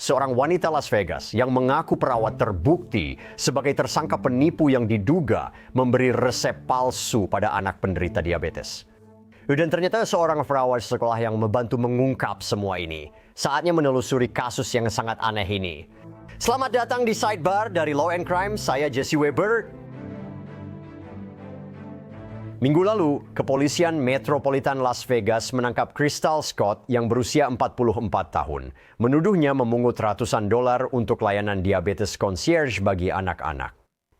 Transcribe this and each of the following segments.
seorang wanita Las Vegas yang mengaku perawat terbukti sebagai tersangka penipu yang diduga memberi resep palsu pada anak penderita diabetes. Dan ternyata seorang perawat sekolah yang membantu mengungkap semua ini. Saatnya menelusuri kasus yang sangat aneh ini. Selamat datang di Sidebar dari Law and Crime, saya Jesse Weber. Minggu lalu, Kepolisian Metropolitan Las Vegas menangkap Crystal Scott yang berusia 44 tahun. Menuduhnya memungut ratusan dolar untuk layanan diabetes concierge bagi anak-anak.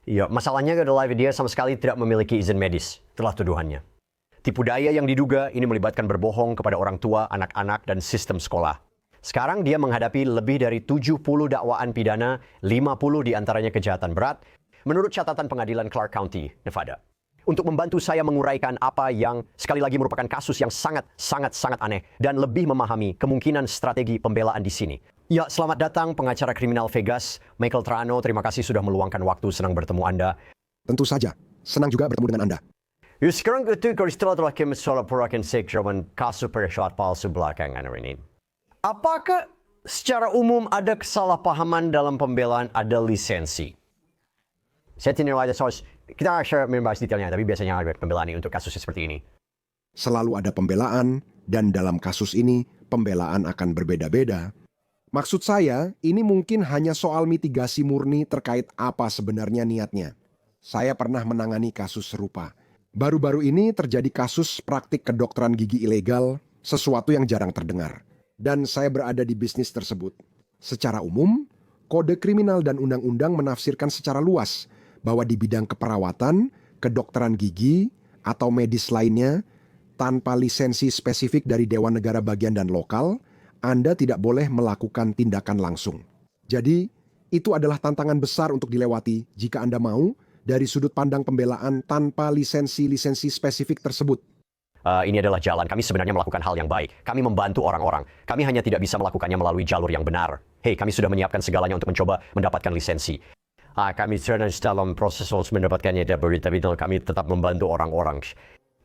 Ya, masalahnya adalah dia sama sekali tidak memiliki izin medis, telah tuduhannya. Tipu daya yang diduga ini melibatkan berbohong kepada orang tua, anak-anak, dan sistem sekolah. Sekarang dia menghadapi lebih dari 70 dakwaan pidana, 50 diantaranya kejahatan berat, menurut catatan pengadilan Clark County, Nevada. Untuk membantu saya menguraikan apa yang sekali lagi merupakan kasus yang sangat aneh dan lebih memahami kemungkinan strategi pembelaan di sini. Ya, selamat datang pengacara kriminal Vegas, Michael Trano. Terima kasih sudah meluangkan waktu, senang bertemu Anda. Tentu saja, senang juga bertemu dengan Anda. Ya, sekarang itu Crystal telah soal purakan seksual kasus persyaratan palsu belakangan ini. Apakah secara umum ada kesalahpahaman dalam pembelaan ada lisensi? Saya tidak ada soal. Kita akan membahas detailnya, tapi biasanya ada pembelaan untuk kasus seperti ini. Selalu ada pembelaan, dan dalam kasus ini, pembelaan akan berbeda-beda. Maksud saya, ini mungkin hanya soal mitigasi murni terkait apa sebenarnya niatnya. Saya pernah menangani kasus serupa. Baru-baru ini terjadi kasus praktik kedokteran gigi ilegal, sesuatu yang jarang terdengar. Dan saya berada di bisnis tersebut. Secara umum, kode kriminal dan undang-undang menafsirkan secara luas bahwa di bidang keperawatan, kedokteran gigi, atau medis lainnya, tanpa lisensi spesifik dari Dewan Negara Bagian dan Lokal, Anda tidak boleh melakukan tindakan langsung. Jadi, itu adalah tantangan besar untuk dilewati jika Anda mau dari sudut pandang pembelaan tanpa lisensi-lisensi spesifik tersebut. Ini adalah jalan. Kami sebenarnya melakukan hal yang baik. Kami membantu orang-orang. Kami hanya tidak bisa melakukannya melalui jalur yang benar. Hei, kami sudah menyiapkan segalanya untuk mencoba mendapatkan lisensi. Kami cerdas dalam proses mendapatkannya, tapi kami tetap membantu orang-orang.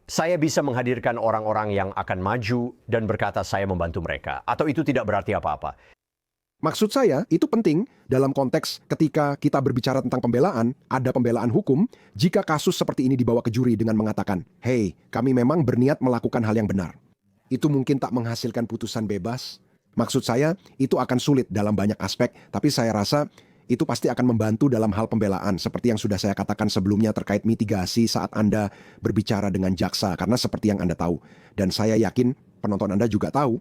Saya bisa menghadirkan orang-orang yang akan maju dan berkata saya membantu mereka. Atau itu tidak berarti apa-apa. Maksud saya, itu penting dalam konteks ketika kita berbicara tentang pembelaan, ada pembelaan hukum, jika kasus seperti ini dibawa ke juri dengan mengatakan, "Hei, kami memang berniat melakukan hal yang benar." Itu mungkin tak menghasilkan putusan bebas. Maksud saya, itu akan sulit dalam banyak aspek, tapi saya rasa itu pasti akan membantu dalam hal pembelaan, seperti yang sudah saya katakan sebelumnya terkait mitigasi saat Anda berbicara dengan jaksa, karena seperti yang Anda tahu. Dan saya yakin penonton Anda juga tahu,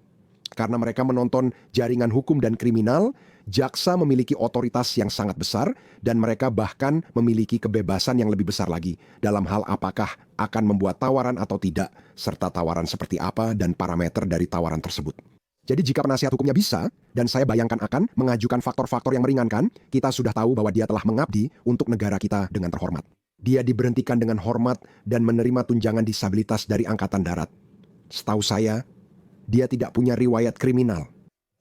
karena mereka menonton jaringan hukum dan kriminal, jaksa memiliki otoritas yang sangat besar, dan mereka bahkan memiliki kebebasan yang lebih besar lagi dalam hal apakah akan membuat tawaran atau tidak, serta tawaran seperti apa dan parameter dari tawaran tersebut. Jadi jika penasihat hukumnya bisa, dan saya bayangkan akan mengajukan faktor-faktor yang meringankan, kita sudah tahu bahwa dia telah mengabdi untuk negara kita dengan terhormat. Dia diberhentikan dengan hormat dan menerima tunjangan disabilitas dari Angkatan Darat. Setahu saya, dia tidak punya riwayat kriminal.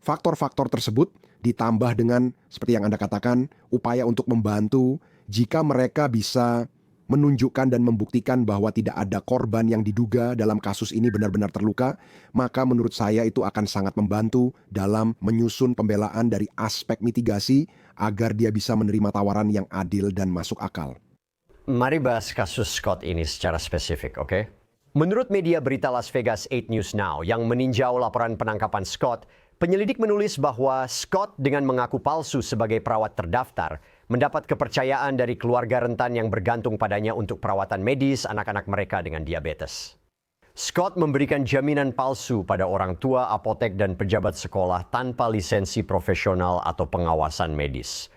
Faktor-faktor tersebut ditambah dengan, seperti yang Anda katakan, upaya untuk membantu jika mereka bisa menunjukkan dan membuktikan bahwa tidak ada korban yang diduga dalam kasus ini benar-benar terluka, maka menurut saya itu akan sangat membantu dalam menyusun pembelaan dari aspek mitigasi agar dia bisa menerima tawaran yang adil dan masuk akal. Mari bahas kasus Scott ini secara spesifik, oke? Menurut media berita Las Vegas 8 News Now yang meninjau laporan penangkapan Scott, penyelidik menulis bahwa Scott dengan mengaku palsu sebagai perawat terdaftar mendapat kepercayaan dari keluarga rentan yang bergantung padanya untuk perawatan medis anak-anak mereka dengan diabetes. Scott memberikan jaminan palsu pada orang tua, apotek, dan pejabat sekolah tanpa lisensi profesional atau pengawasan medis.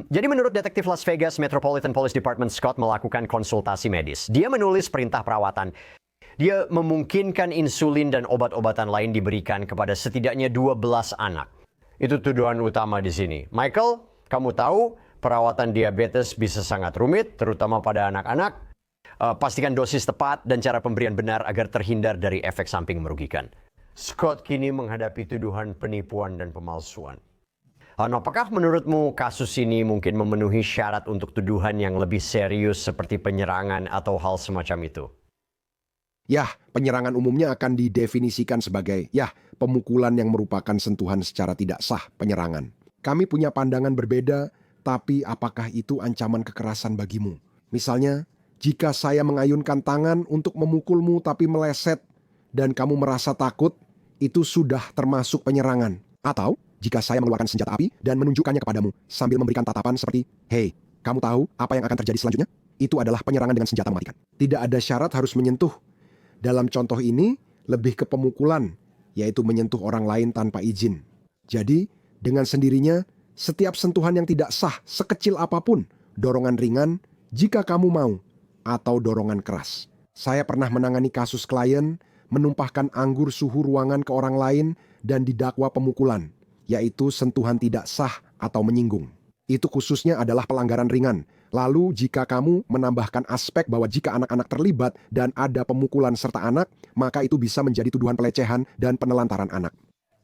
Jadi menurut detektif Las Vegas Metropolitan Police Department, Scott melakukan konsultasi medis. Dia menulis perintah perawatan. Dia memungkinkan insulin dan obat-obatan lain diberikan kepada setidaknya 12 anak. Itu tuduhan utama di sini. Michael, kamu tahu perawatan diabetes bisa sangat rumit, terutama pada anak-anak. Pastikan dosis tepat dan cara pemberian benar agar terhindar dari efek samping merugikan. Scott kini menghadapi tuduhan penipuan dan pemalsuan. Apakah menurutmu kasus ini mungkin memenuhi syarat untuk tuduhan yang lebih serius seperti penyerangan atau hal semacam itu? Yah, penyerangan umumnya akan didefinisikan sebagai, pemukulan yang merupakan sentuhan secara tidak sah penyerangan. Kami punya pandangan berbeda, tapi apakah itu ancaman kekerasan bagimu? Misalnya, jika saya mengayunkan tangan untuk memukulmu tapi meleset dan kamu merasa takut, itu sudah termasuk penyerangan. Atau, jika saya mengeluarkan senjata api dan menunjukkannya kepadamu sambil memberikan tatapan seperti, "Hei, kamu tahu apa yang akan terjadi selanjutnya?" Itu adalah penyerangan dengan senjata mematikan. Tidak ada syarat harus menyentuh. Dalam contoh ini, lebih ke pemukulan, yaitu menyentuh orang lain tanpa izin. Jadi, dengan sendirinya, setiap sentuhan yang tidak sah sekecil apapun, dorongan ringan jika kamu mau, atau dorongan keras. Saya pernah menangani kasus klien menumpahkan anggur suhu ruangan ke orang lain dan didakwa pemukulan, yaitu sentuhan tidak sah atau menyinggung. Itu khususnya adalah pelanggaran ringan. Lalu jika kamu menambahkan aspek bahwa jika anak-anak terlibat dan ada pemukulan serta anak, maka itu bisa menjadi tuduhan pelecehan dan penelantaran anak.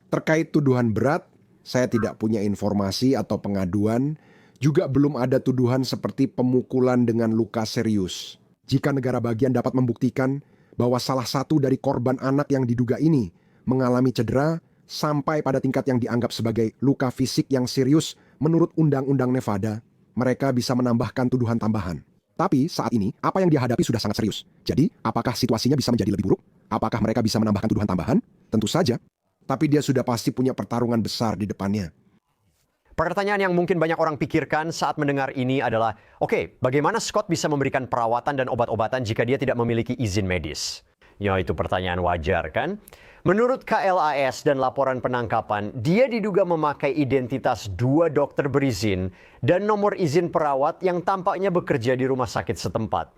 Terkait tuduhan berat, saya tidak punya informasi atau pengaduan, juga belum ada tuduhan seperti pemukulan dengan luka serius. Jika negara bagian dapat membuktikan bahwa salah satu dari korban anak yang diduga ini mengalami cedera sampai pada tingkat yang dianggap sebagai luka fisik yang serius menurut Undang-Undang Nevada, mereka bisa menambahkan tuduhan tambahan. Tapi saat ini, apa yang dia hadapi sudah sangat serius. Jadi, apakah situasinya bisa menjadi lebih buruk? Apakah mereka bisa menambahkan tuduhan tambahan? Tentu saja. Tapi dia sudah pasti punya pertarungan besar di depannya. Pertanyaan yang mungkin banyak orang pikirkan saat mendengar ini adalah, oke, bagaimana Scott bisa memberikan perawatan dan obat-obatan jika dia tidak memiliki izin medis? Ya, itu pertanyaan wajar kan? Menurut KLAS dan laporan penangkapan, dia diduga memakai identitas 2 dokter berizin dan nomor izin perawat yang tampaknya bekerja di rumah sakit setempat.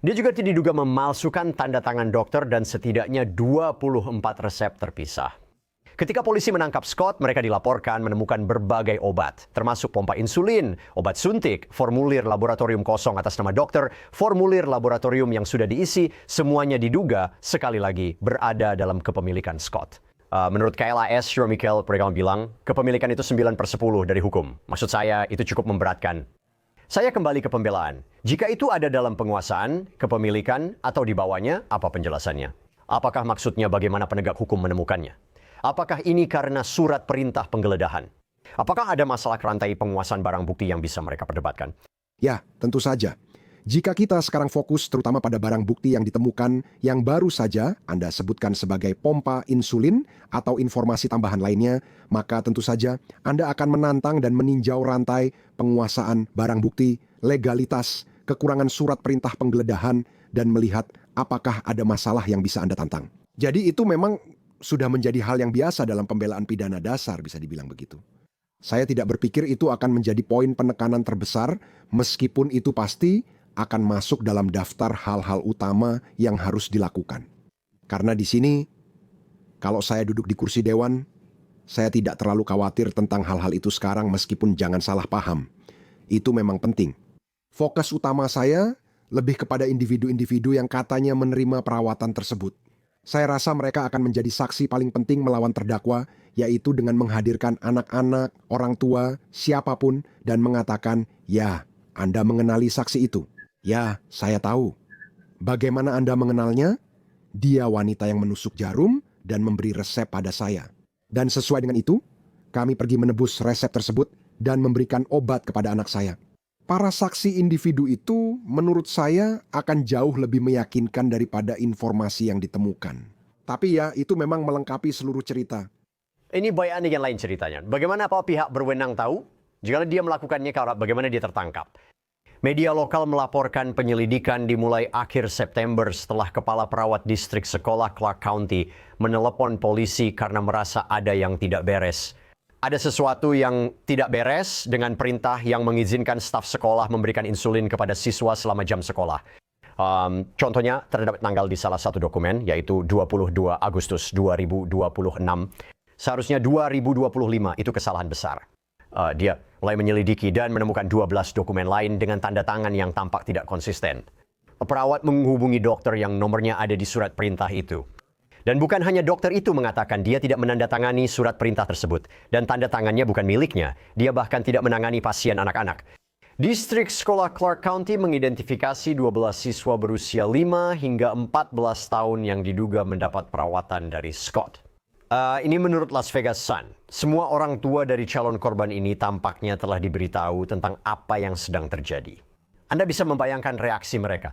Dia juga diduga memalsukan tanda tangan dokter dan setidaknya 24 resep terpisah. Ketika polisi menangkap Scott, mereka dilaporkan menemukan berbagai obat, termasuk pompa insulin, obat suntik, formulir laboratorium kosong atas nama dokter, formulir laboratorium yang sudah diisi, semuanya diduga sekali lagi berada dalam kepemilikan Scott. Menurut KLAS, Sure Michael mereka bilang, kepemilikan itu 9/10 dari hukum. Maksud saya, itu cukup memberatkan. Saya kembali ke pembelaan. Jika itu ada dalam penguasaan, kepemilikan, atau di bawahnya, apa penjelasannya? Apakah maksudnya bagaimana penegak hukum menemukannya? Apakah ini karena surat perintah penggeledahan? Apakah ada masalah rantai penguasaan barang bukti yang bisa mereka perdebatkan? Ya, tentu saja. Jika kita sekarang fokus terutama pada barang bukti yang ditemukan yang baru saja Anda sebutkan sebagai pompa insulin atau informasi tambahan lainnya, maka tentu saja Anda akan menantang dan meninjau rantai penguasaan barang bukti, legalitas, kekurangan surat perintah penggeledahan, dan melihat apakah ada masalah yang bisa Anda tantang. Jadi itu memang sudah menjadi hal yang biasa dalam pembelaan pidana dasar, bisa dibilang begitu. Saya tidak berpikir itu akan menjadi poin penekanan terbesar, meskipun itu pasti akan masuk dalam daftar hal-hal utama yang harus dilakukan. Karena di sini, kalau saya duduk di kursi dewan, saya tidak terlalu khawatir tentang hal-hal itu sekarang meskipun jangan salah paham. Itu memang penting. Fokus utama saya lebih kepada individu-individu yang katanya menerima perawatan tersebut. Saya rasa mereka akan menjadi saksi paling penting melawan terdakwa, yaitu dengan menghadirkan anak-anak, orang tua, siapapun, dan mengatakan, "Ya, Anda mengenali saksi itu." "Ya, saya tahu." "Bagaimana Anda mengenalnya?" "Dia wanita yang menusuk jarum dan memberi resep pada saya." Dan sesuai dengan itu, kami pergi menebus resep tersebut dan memberikan obat kepada anak saya. Para saksi individu itu menurut saya akan jauh lebih meyakinkan daripada informasi yang ditemukan. Tapi ya, itu memang melengkapi seluruh cerita. Ini bayan yang lain ceritanya. Bagaimana apa pihak berwenang tahu? Jika dia melakukannya, bagaimana dia tertangkap? Media lokal melaporkan penyelidikan dimulai akhir September setelah kepala perawat distrik sekolah Clark County menelepon polisi karena merasa ada yang tidak beres. Ada sesuatu yang tidak beres dengan perintah yang mengizinkan staf sekolah memberikan insulin kepada siswa selama jam sekolah. Contohnya terdapat tanggal di salah satu dokumen, yaitu 22 Agustus 2026. Seharusnya 2025, itu kesalahan besar. Dia mulai menyelidiki dan menemukan 12 dokumen lain dengan tanda tangan yang tampak tidak konsisten. Perawat menghubungi dokter yang nomornya ada di surat perintah itu. Dan bukan hanya dokter itu mengatakan dia tidak menandatangani surat perintah tersebut. Dan tanda tangannya bukan miliknya. Dia bahkan tidak menangani pasien anak-anak. Distrik Sekolah Clark County mengidentifikasi 12 siswa berusia 5 hingga 14 tahun yang diduga mendapat perawatan dari Scott. Ini menurut Las Vegas Sun. Semua orang tua dari calon korban ini tampaknya telah diberitahu tentang apa yang sedang terjadi. Anda bisa membayangkan reaksi mereka.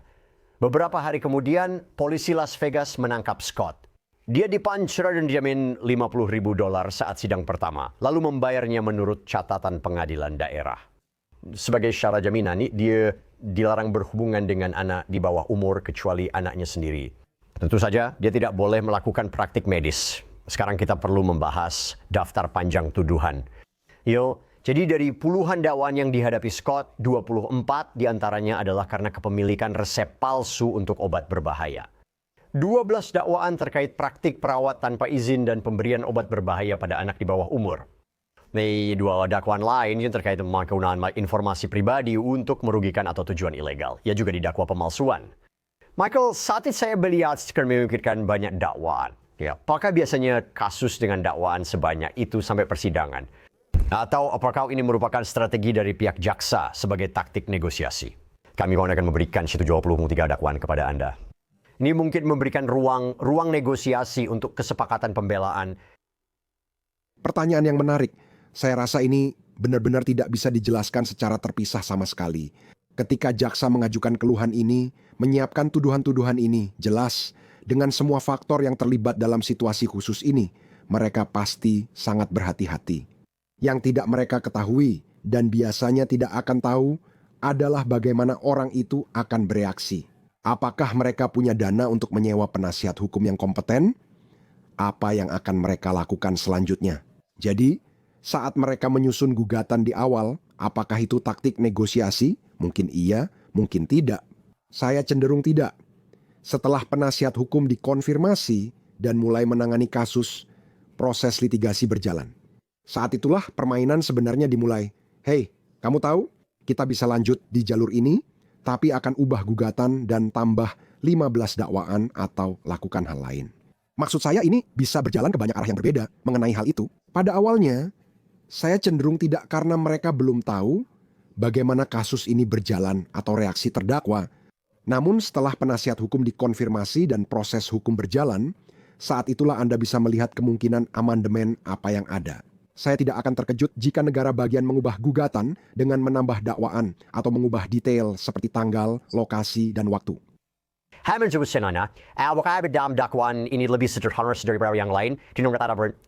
Beberapa hari kemudian, polisi Las Vegas menangkap Scott. Dia dipancar dan dijamin $50.000 saat sidang pertama, lalu membayarnya menurut catatan pengadilan daerah. Sebagai syarat jaminan, dia dilarang berhubungan dengan anak di bawah umur kecuali anaknya sendiri. Tentu saja, dia tidak boleh melakukan praktik medis. Sekarang kita perlu membahas daftar panjang tuduhan. Jadi dari puluhan dakwaan yang dihadapi Scott, 24 diantaranya adalah karena kepemilikan resep palsu untuk obat berbahaya. 12 dakwaan terkait praktik perawat tanpa izin dan pemberian obat berbahaya pada anak di bawah umur. Dua dakwaan lain yang terkait penggunaan informasi pribadi untuk merugikan atau tujuan ilegal. Ia juga didakwa pemalsuan. Michael, saat ini saya melihat memikirkan banyak dakwaan. Apakah biasanya kasus dengan dakwaan sebanyak itu sampai persidangan? Atau apakah ini merupakan strategi dari pihak jaksa sebagai taktik negosiasi? Kami akan memberikan 123 dakwaan kepada Anda. Ini mungkin memberikan ruang negosiasi untuk kesepakatan pembelaan. Pertanyaan yang menarik. Saya rasa ini benar-benar tidak bisa dijelaskan secara terpisah sama sekali. Ketika jaksa mengajukan keluhan ini, menyiapkan tuduhan-tuduhan ini, jelas, dengan semua faktor yang terlibat dalam situasi khusus ini, mereka pasti sangat berhati-hati. Yang tidak mereka ketahui dan biasanya tidak akan tahu adalah bagaimana orang itu akan bereaksi. Apakah mereka punya dana untuk menyewa penasihat hukum yang kompeten? Apa yang akan mereka lakukan selanjutnya? Jadi, saat mereka menyusun gugatan di awal, apakah itu taktik negosiasi? Mungkin iya, mungkin tidak. Saya cenderung tidak. Setelah penasihat hukum dikonfirmasi dan mulai menangani kasus, proses litigasi berjalan. Saat itulah permainan sebenarnya dimulai. Hei, kamu tahu, kita bisa lanjut di jalur ini, tapi akan ubah gugatan dan tambah 15 dakwaan atau lakukan hal lain. Maksud saya ini bisa berjalan ke banyak arah yang berbeda mengenai hal itu. Pada awalnya, saya cenderung tidak karena mereka belum tahu bagaimana kasus ini berjalan atau reaksi terdakwa. Namun setelah penasihat hukum dikonfirmasi dan proses hukum berjalan, saat itulah Anda bisa melihat kemungkinan amandemen apa yang ada. Saya tidak akan terkejut jika negara bagian mengubah gugatan dengan menambah dakwaan atau mengubah detail seperti tanggal, lokasi, dan waktu. Apakah dakwaan ini lebih sederhana daripada yang lain?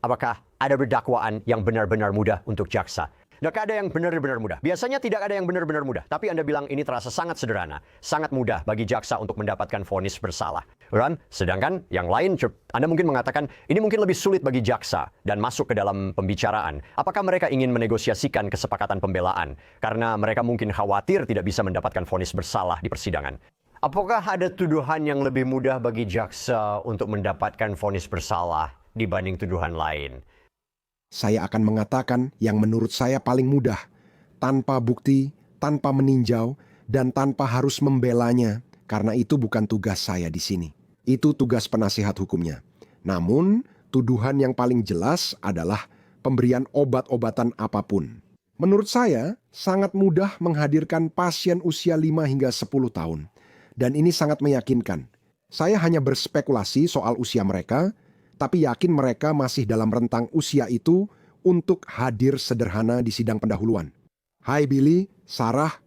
Apakah ada berdakwaan yang benar-benar mudah untuk jaksa? Tidak ada yang benar-benar mudah. Biasanya tidak ada yang benar-benar mudah. Tapi Anda bilang ini terasa sangat sederhana, sangat mudah bagi jaksa untuk mendapatkan vonis bersalah. Sedangkan yang lain, Anda mungkin mengatakan ini mungkin lebih sulit bagi jaksa dan masuk ke dalam pembicaraan. Apakah mereka ingin menegosiasikan kesepakatan pembelaan? Karena mereka mungkin khawatir tidak bisa mendapatkan vonis bersalah di persidangan. Apakah ada tuduhan yang lebih mudah bagi jaksa untuk mendapatkan vonis bersalah dibanding tuduhan lain? Saya akan mengatakan yang menurut saya paling mudah, tanpa bukti, tanpa meninjau, dan tanpa harus membelanya, karena itu bukan tugas saya di sini. Itu tugas penasihat hukumnya. Namun, tuduhan yang paling jelas adalah pemberian obat-obatan apapun. Menurut saya, sangat mudah menghadirkan pasien usia 5 hingga 10 tahun. Dan ini sangat meyakinkan. Saya hanya berspekulasi soal usia mereka, tapi yakin mereka masih dalam rentang usia itu untuk hadir sederhana di sidang pendahuluan. Hai Billy, Sarah,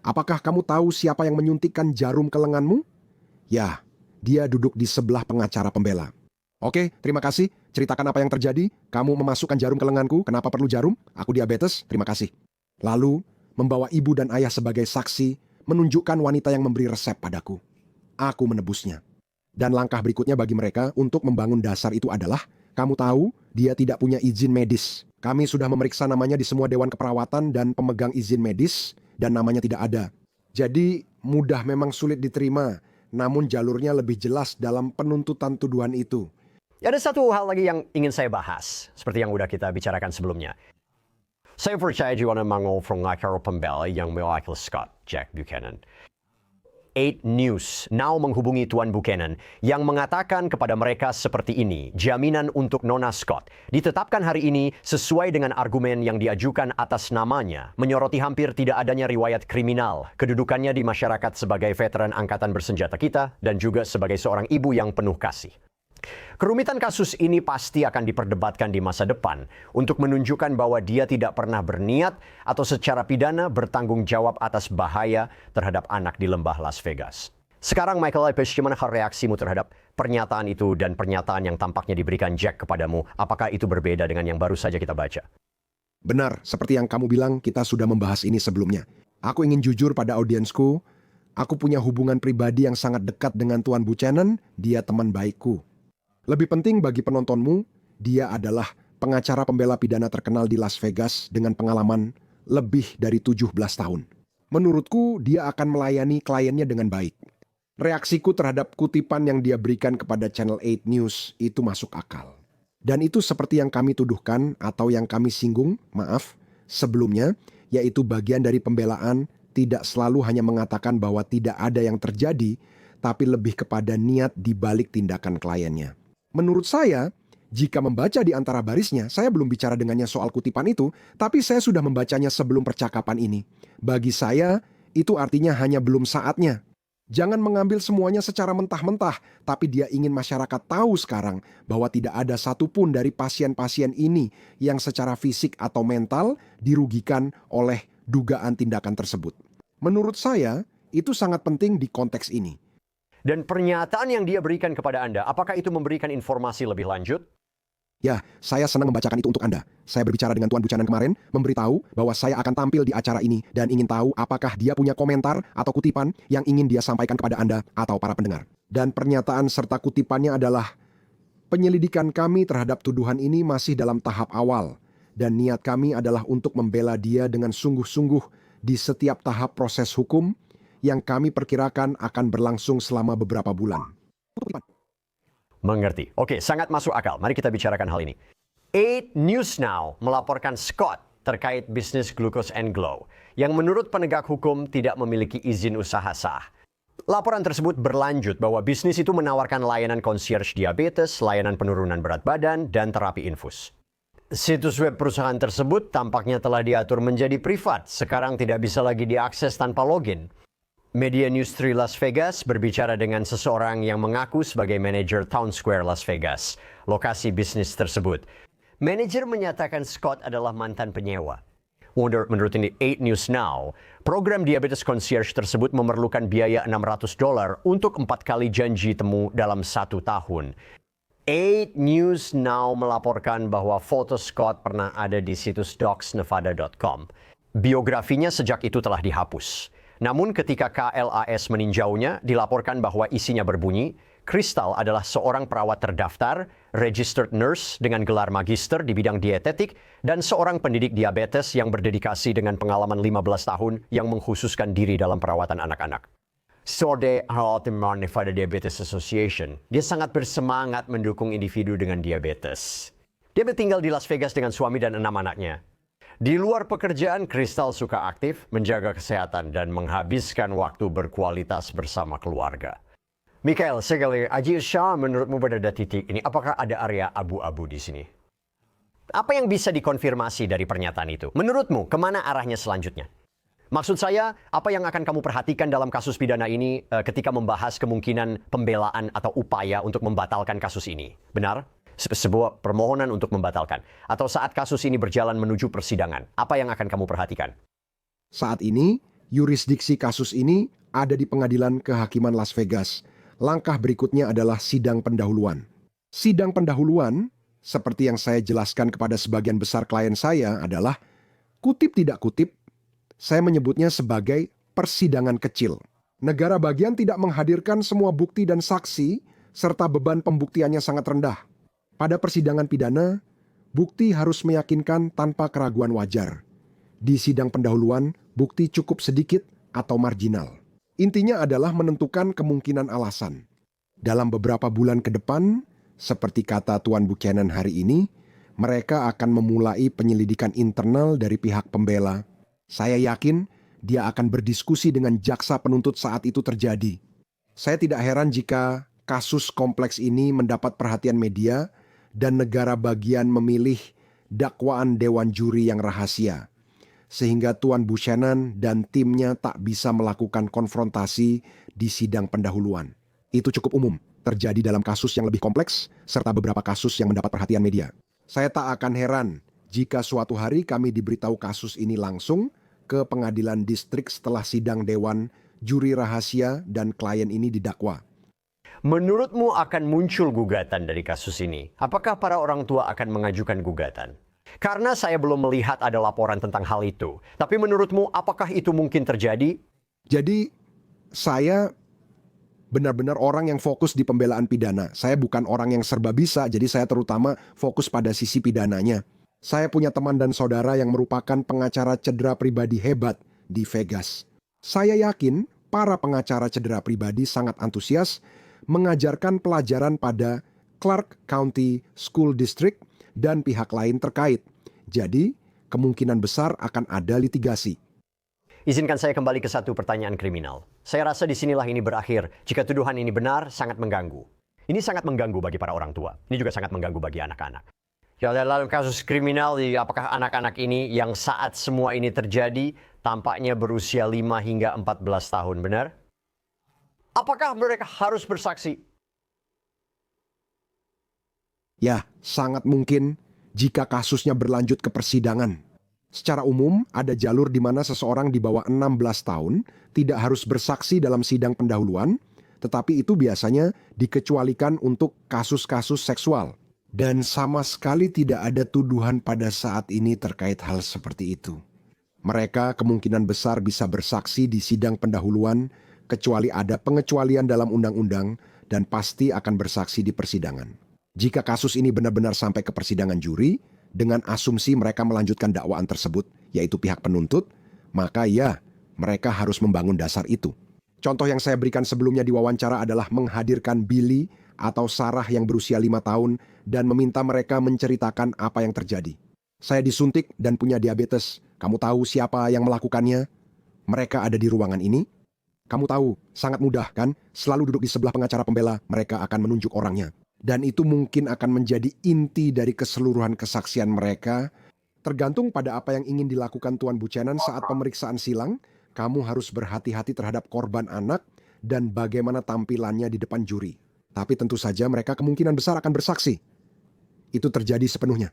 apakah kamu tahu siapa yang menyuntikkan jarum ke lenganmu? Ya, dia duduk di sebelah pengacara pembela. Oke, terima kasih. Ceritakan apa yang terjadi. Kamu memasukkan jarum ke lenganku. Kenapa perlu jarum? Aku diabetes. Terima kasih. Lalu, membawa ibu dan ayah sebagai saksi, menunjukkan wanita yang memberi resep padaku. Aku menebusnya. Dan langkah berikutnya bagi mereka untuk membangun dasar itu adalah, kamu tahu, dia tidak punya izin medis. Kami sudah memeriksa namanya di semua dewan keperawatan dan pemegang izin medis, dan namanya tidak ada. Jadi, mudah memang sulit diterima, namun jalurnya lebih jelas dalam penuntutan tuduhan itu. Ada satu hal lagi yang ingin saya bahas, seperti yang udah kita bicarakan sebelumnya. Saya percaya juga ada mengol pengacara pembela yang mewakili Scott, Jack Buchanan. 8 News now menghubungi Tuan Buchanan yang mengatakan kepada mereka seperti ini, jaminan untuk Nona Scott ditetapkan hari ini sesuai dengan argumen yang diajukan atas namanya, menyoroti hampir tidak adanya riwayat kriminal, kedudukannya di masyarakat sebagai veteran angkatan bersenjata kita, dan juga sebagai seorang ibu yang penuh kasih. Kerumitan kasus ini pasti akan diperdebatkan di masa depan untuk menunjukkan bahwa dia tidak pernah berniat atau secara pidana bertanggung jawab atas bahaya terhadap anak di lembah Las Vegas. Sekarang Michael Ipes, gimana reaksimu terhadap pernyataan itu dan pernyataan yang tampaknya diberikan Jack kepadamu? Apakah itu berbeda dengan yang baru saja kita baca? Benar, seperti yang kamu bilang, kita sudah membahas ini sebelumnya. Aku ingin jujur pada audiensku, aku punya hubungan pribadi yang sangat dekat dengan Tuan Buchanan, dia teman baikku. Lebih penting bagi penontonmu, dia adalah pengacara pembela pidana terkenal di Las Vegas dengan pengalaman lebih dari 17 tahun. Menurutku, dia akan melayani kliennya dengan baik. Reaksiku terhadap kutipan yang dia berikan kepada Channel 8 News itu masuk akal. Dan itu seperti yang kami tuduhkan atau yang kami singgung, sebelumnya, yaitu bagian dari pembelaan tidak selalu hanya mengatakan bahwa tidak ada yang terjadi, tapi lebih kepada niat di balik tindakan kliennya. Menurut saya, jika membaca di antara barisnya, saya belum bicara dengannya soal kutipan itu, tapi saya sudah membacanya sebelum percakapan ini. Bagi saya, itu artinya hanya belum saatnya. Jangan mengambil semuanya secara mentah-mentah, tapi dia ingin masyarakat tahu sekarang bahwa tidak ada satupun dari pasien-pasien ini yang secara fisik atau mental dirugikan oleh dugaan tindakan tersebut. Menurut saya, itu sangat penting di konteks ini. Dan pernyataan yang dia berikan kepada Anda, apakah itu memberikan informasi lebih lanjut? Ya, saya senang membacakan itu untuk Anda. Saya berbicara dengan Tuan Buchanan kemarin, memberitahu bahwa saya akan tampil di acara ini dan ingin tahu apakah dia punya komentar atau kutipan yang ingin dia sampaikan kepada Anda atau para pendengar. Dan pernyataan serta kutipannya adalah, penyelidikan kami terhadap tuduhan ini masih dalam tahap awal, dan niat kami adalah untuk membela dia dengan sungguh-sungguh di setiap tahap proses hukum yang kami perkirakan akan berlangsung selama beberapa bulan. Mengerti. Oke, sangat masuk akal. Mari kita bicarakan hal ini. 8 News Now melaporkan Scott terkait bisnis Glucose and Glow yang menurut penegak hukum tidak memiliki izin usaha sah. Laporan tersebut berlanjut bahwa bisnis itu menawarkan layanan concierge diabetes, layanan penurunan berat badan, dan terapi infus. Situs web perusahaan tersebut tampaknya telah diatur menjadi privat, sekarang tidak bisa lagi diakses tanpa login. Media News 3 Las Vegas berbicara dengan seseorang yang mengaku sebagai manajer Town Square Las Vegas, lokasi bisnis tersebut. Manajer menyatakan Scott adalah mantan penyewa. Menurut ini 8 News Now, program diabetes concierge tersebut memerlukan biaya $600 untuk 4 kali janji temu dalam 1 tahun. 8 News Now melaporkan bahwa foto Scott pernah ada di situs docsnevada.com. Biografinya sejak itu telah dihapus. Namun ketika KLAS meninjaunya, dilaporkan bahwa isinya berbunyi, Crystal adalah seorang perawat terdaftar, registered nurse dengan gelar magister di bidang dietetik, dan seorang pendidik diabetes yang berdedikasi dengan pengalaman 15 tahun yang mengkhususkan diri dalam perawatan anak-anak. Sorde Harlem Nevada Diabetes Association, dia sangat bersemangat mendukung individu dengan diabetes. Dia bertinggal di Las Vegas dengan suami dan 6 anaknya. Di luar pekerjaan, Crystal suka aktif, menjaga kesehatan, dan menghabiskan waktu berkualitas bersama keluarga. Michael, sekali Aji Shah menurutmu berada titik ini, apakah ada area abu-abu di sini? Apa yang bisa dikonfirmasi dari pernyataan itu? Menurutmu, kemana arahnya selanjutnya? Maksud saya, apa yang akan kamu perhatikan dalam kasus pidana ini ketika membahas kemungkinan pembelaan atau upaya untuk membatalkan kasus ini? Benar? Sebuah permohonan untuk membatalkan. Atau saat kasus ini berjalan menuju persidangan, apa yang akan kamu perhatikan? Saat ini, yurisdiksi kasus ini ada di Pengadilan Kehakiman Las Vegas. Langkah berikutnya adalah sidang pendahuluan. Sidang pendahuluan, seperti yang saya jelaskan kepada sebagian besar klien saya adalah, kutip tidak kutip, saya menyebutnya sebagai persidangan kecil. Negara bagian tidak menghadirkan semua bukti dan saksi, serta beban pembuktiannya sangat rendah. Pada persidangan pidana, bukti harus meyakinkan tanpa keraguan wajar. Di sidang pendahuluan, bukti cukup sedikit atau marginal. Intinya adalah menentukan kemungkinan alasan. Dalam beberapa bulan ke depan, seperti kata Tuan Buchanan hari ini, mereka akan memulai penyelidikan internal dari pihak pembela. Saya yakin dia akan berdiskusi dengan jaksa penuntut saat itu terjadi. Saya tidak heran jika kasus kompleks ini mendapat perhatian media dan negara bagian memilih dakwaan dewan juri yang rahasia, sehingga Tuan Buchanan dan timnya tak bisa melakukan konfrontasi di sidang pendahuluan. Itu cukup umum terjadi dalam kasus yang lebih kompleks serta beberapa kasus yang mendapat perhatian media. Saya tak akan heran jika suatu hari kami diberitahu kasus ini langsung ke pengadilan distrik setelah sidang dewan juri rahasia dan klien ini didakwa. Menurutmu akan muncul gugatan dari kasus ini? Apakah para orang tua akan mengajukan gugatan? Karena saya belum melihat ada laporan tentang hal itu. Tapi menurutmu apakah itu mungkin terjadi? Jadi saya benar-benar orang yang fokus di pembelaan pidana. Saya bukan orang yang serba bisa, jadi saya terutama fokus pada sisi pidananya. Saya punya teman dan saudara yang merupakan pengacara cedera pribadi hebat di Vegas. Saya yakin para pengacara cedera pribadi sangat antusias mengajarkan pelajaran pada Clark County School District dan pihak lain terkait. Jadi, kemungkinan besar akan ada litigasi. Izinkan saya kembali ke satu pertanyaan kriminal. Saya rasa disinilah ini berakhir. Jika tuduhan ini benar, sangat mengganggu. Ini sangat mengganggu bagi para orang tua. Ini juga sangat mengganggu bagi anak-anak. Ya, dalam kasus kriminal, apakah anak-anak ini yang saat semua ini terjadi tampaknya berusia 5 hingga 14 tahun, benar? Apakah mereka harus bersaksi? Ya, sangat mungkin jika kasusnya berlanjut ke persidangan. Secara umum, ada jalur di mana seseorang di bawah 16 tahun tidak harus bersaksi dalam sidang pendahuluan, tetapi itu biasanya dikecualikan untuk kasus-kasus seksual. Dan sama sekali tidak ada tuduhan pada saat ini terkait hal seperti itu. Mereka kemungkinan besar bisa bersaksi di sidang pendahuluan, kecuali ada pengecualian dalam undang-undang dan pasti akan bersaksi di persidangan. Jika kasus ini benar-benar sampai ke persidangan juri, dengan asumsi mereka melanjutkan dakwaan tersebut, yaitu pihak penuntut, maka ya, mereka harus membangun dasar itu. Contoh yang saya berikan sebelumnya di wawancara adalah menghadirkan Billy atau Sarah yang berusia 5 tahun dan meminta mereka menceritakan apa yang terjadi. Saya disuntik dan punya diabetes. Kamu tahu siapa yang melakukannya? Mereka ada di ruangan ini. Kamu tahu, sangat mudah kan? Selalu duduk di sebelah pengacara pembela, mereka akan menunjuk orangnya. Dan itu mungkin akan menjadi inti dari keseluruhan kesaksian mereka. Tergantung pada apa yang ingin dilakukan Tuan Buchanan saat pemeriksaan silang, kamu harus berhati-hati terhadap korban anak dan bagaimana tampilannya di depan juri. Tapi tentu saja mereka kemungkinan besar akan bersaksi. Itu terjadi sepenuhnya.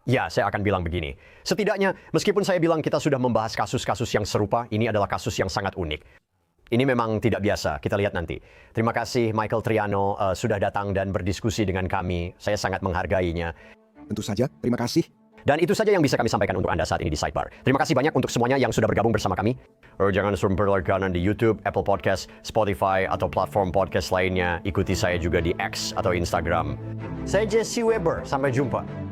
Ya, saya akan bilang begini. Setidaknya, meskipun saya bilang kita sudah membahas kasus-kasus yang serupa, ini adalah kasus yang sangat unik. Ini memang tidak biasa, kita lihat nanti. Terima kasih Michael Triano sudah datang dan berdiskusi dengan kami. Saya sangat menghargainya. Tentu saja, terima kasih. Dan itu saja yang bisa kami sampaikan untuk Anda saat ini di Sidebar. Terima kasih banyak untuk semuanya yang sudah bergabung bersama kami. Jangan berlangganan di YouTube, Apple Podcast, Spotify, atau platform podcast lainnya. Ikuti saya juga di X atau Instagram. Saya Jesse Weber, sampai jumpa.